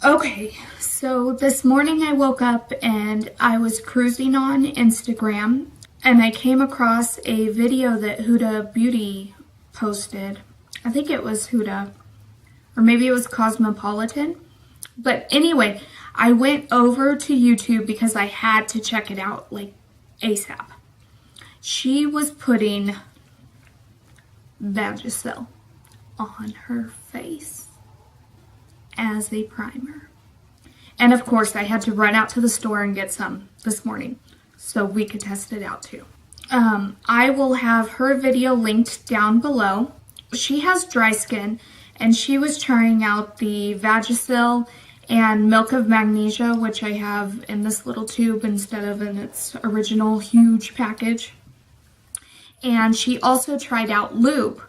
Okay, so this morning I woke up and I was cruising on Instagram and I came across a video that Huda Beauty posted. I think it was Huda, or maybe it was Cosmopolitan. But anyway, I went over to YouTube because I had to check it out like ASAP. She was putting Vagisil on her face as a primer. And of course, I had to run out to the store and get some this morning so we could test it out too. I will have her video linked down below. She has dry skin and she was trying out the Vagisil and Milk of Magnesia, which I have in this little tube instead of in its original huge package. And she also tried out lube.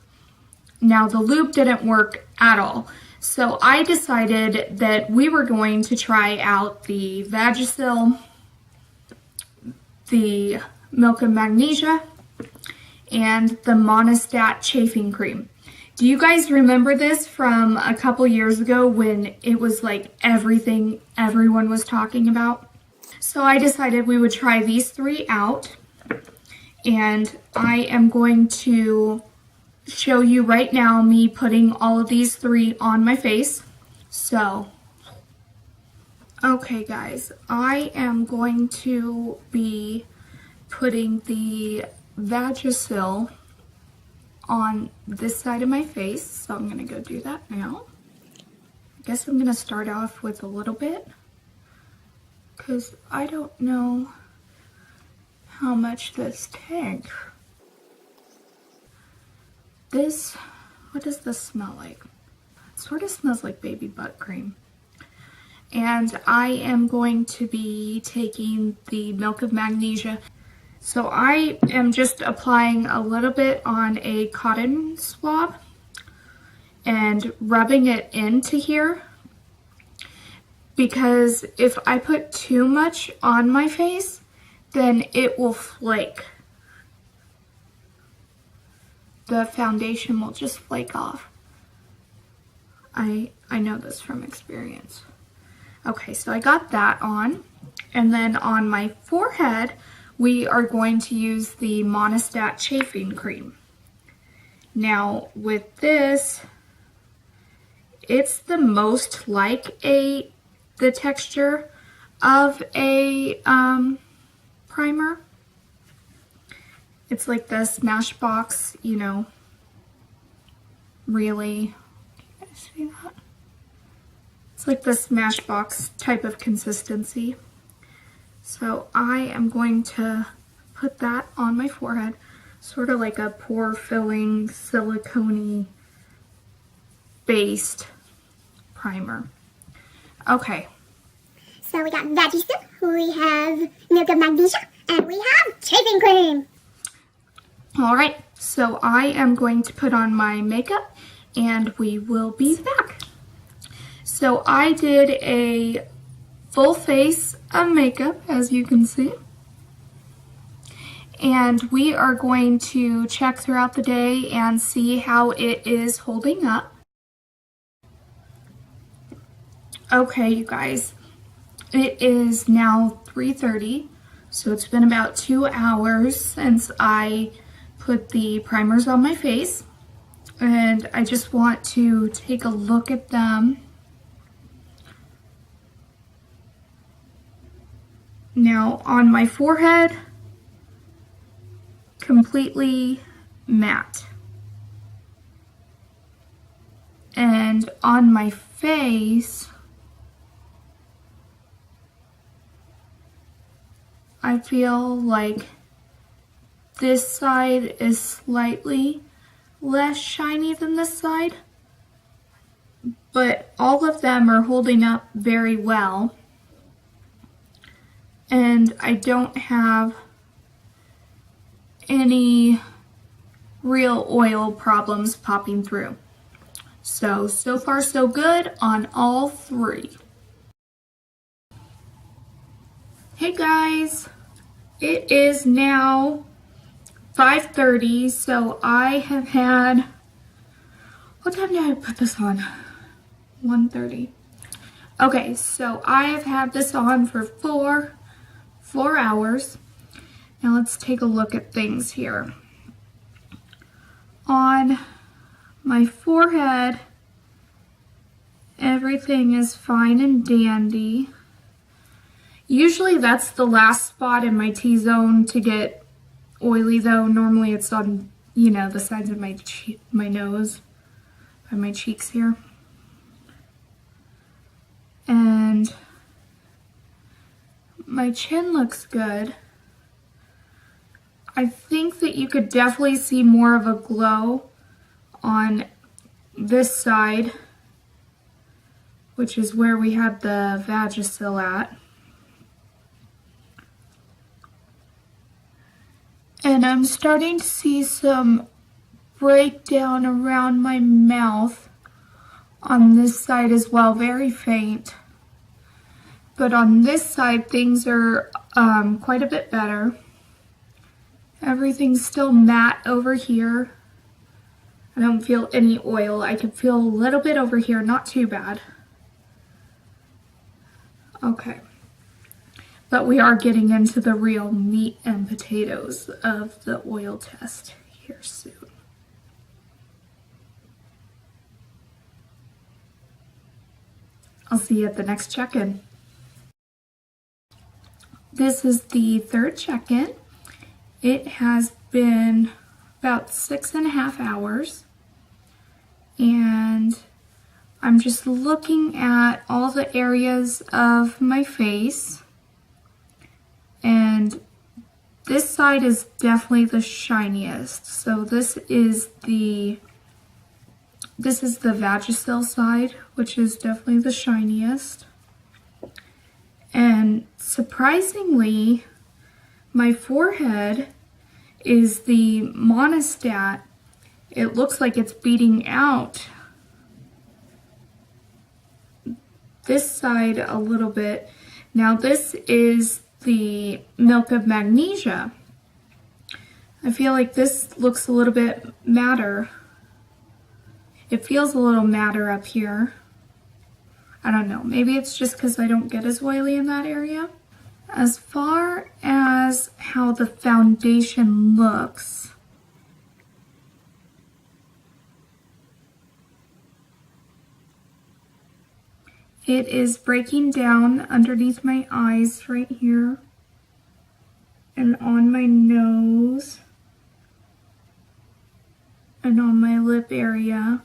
Now the lube didn't work at all. So I decided that we were going to try out the Vagisil, the Milk of Magnesia, and the Monistat Chafing Cream. Do you guys remember this from a couple years ago when it was like everything everyone was talking about? So I decided we would try these three out, and I am going to show you right now me putting all of these three on my face. So, okay guys, I am going to be putting the Vagisil on this side of my face. So I'm gonna go do that now. I guess I'm gonna start off with a little bit because I don't know how much this takes. What does this smell like? It sort of smells like baby butt cream. And I am going to be taking the Milk of Magnesia. So I am just applying a little bit on a cotton swab and rubbing it into here. Because if I put too much on my face, then it will flake. The foundation will just flake off. I know this from experience. Okay, so I got that on. And then on my forehead, we are going to use the Monistat Chafing Cream. Now, with this, it's the most like the texture of a primer. It's like the Smashbox, you know, really, can you guys see that? It's like the Smashbox type of consistency. So I am going to put that on my forehead, sort of like a pore filling, silicone based primer. Okay. So we got Vagisil, we have Milk of Magnesia, and we have Chafing Cream. Alright, so I am going to put on my makeup and we will be back. So I did a full face of makeup, as you can see. And we are going to check throughout the day and see how it is holding up. Okay, you guys, it is now 3:30, so it's been about 2 hours since I put the primers on my face, and I just want to take a look at them. Now on my forehead, completely matte, and on my face I feel like this side is slightly less shiny than this side, but all of them are holding up very well. And I don't have any real oil problems popping through. So far so good on all three. Hey guys, it is now 5:30, so I have had, what time did I put this on? 1:30. Okay, so I have had this on for four hours. Now let's take a look at things here. On my forehead, everything is fine and dandy. Usually that's the last spot in my T-zone to get oily though. Normally it's on, you know, the sides of my nose, by my cheeks here. And my chin looks good. I think that you could definitely see more of a glow on this side, which is where we had the Vagisil at. And I'm starting to see some breakdown around my mouth on this side as well, very faint. But on this side, things are quite a bit better. Everything's still matte over here. I don't feel any oil. I can feel a little bit over here, not too bad. Okay. But we are getting into the real meat and potatoes of the oil test here soon. I'll see you at the next check-in. This is the third check-in. It has been about 6.5 hours. And I'm just looking at all the areas of my face. And this side is definitely the shiniest. So this is the Vagisil side, which is definitely the shiniest. And surprisingly, my forehead is the Monistat. It looks like it's beating out this side a little bit. Now this is the Milk of Magnesia. I feel like this looks a little bit matter. It feels a little matter up here. I don't know, maybe it's just because I don't get as oily in that area. As far as how the foundation looks, it is breaking down underneath my eyes right here and on my nose and on my lip area.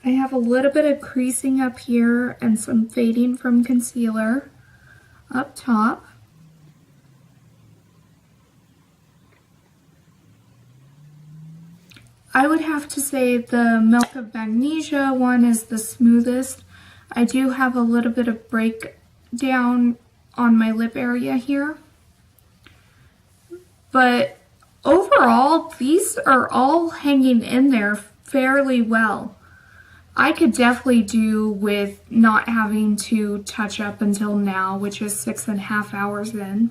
I have a little bit of creasing up here and some fading from concealer up top. I would have to say the Milk of Magnesia one is the smoothest. I do have a little bit of breakdown on my lip area here. But overall, these are all hanging in there fairly well. I could definitely do with not having to touch up until now, which is 6.5 hours in.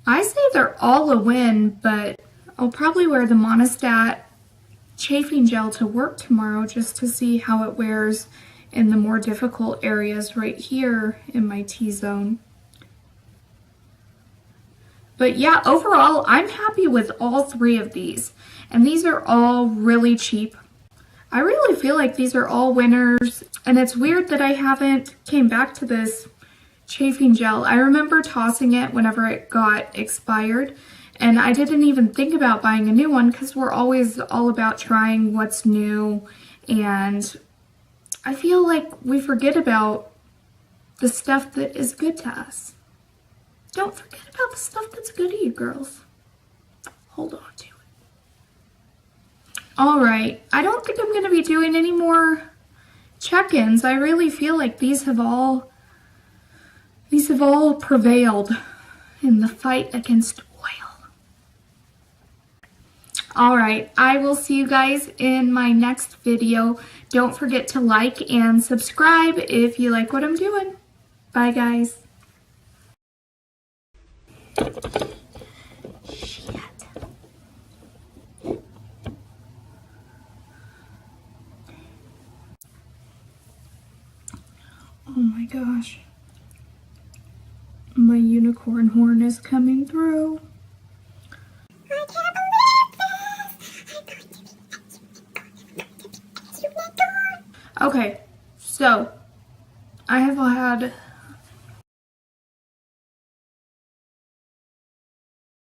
I say they're all a win, but I'll probably wear the Monistat chafing gel to work tomorrow just to see how it wears in the more difficult areas right here in my T-zone. But yeah, overall, I'm happy with all three of these. And these are all really cheap. I really feel like these are all winners, and it's weird that I haven't came back to this chafing gel. I remember tossing it whenever it got expired, and I didn't even think about buying a new one because we're always all about trying what's new, and I feel like we forget about the stuff that is good to us. Don't forget about the stuff that's good to you, girls. Hold on to it. Alright, I don't think I'm going to be doing any more check-ins. I really feel like these have all prevailed in the fight against oil. Alright, I will see you guys in my next video. Don't forget to like and subscribe if you like what I'm doing. Bye, guys. Oh my gosh. My unicorn horn is coming through. I can't believe this. I'm going to be a unicorn. Okay, so I have had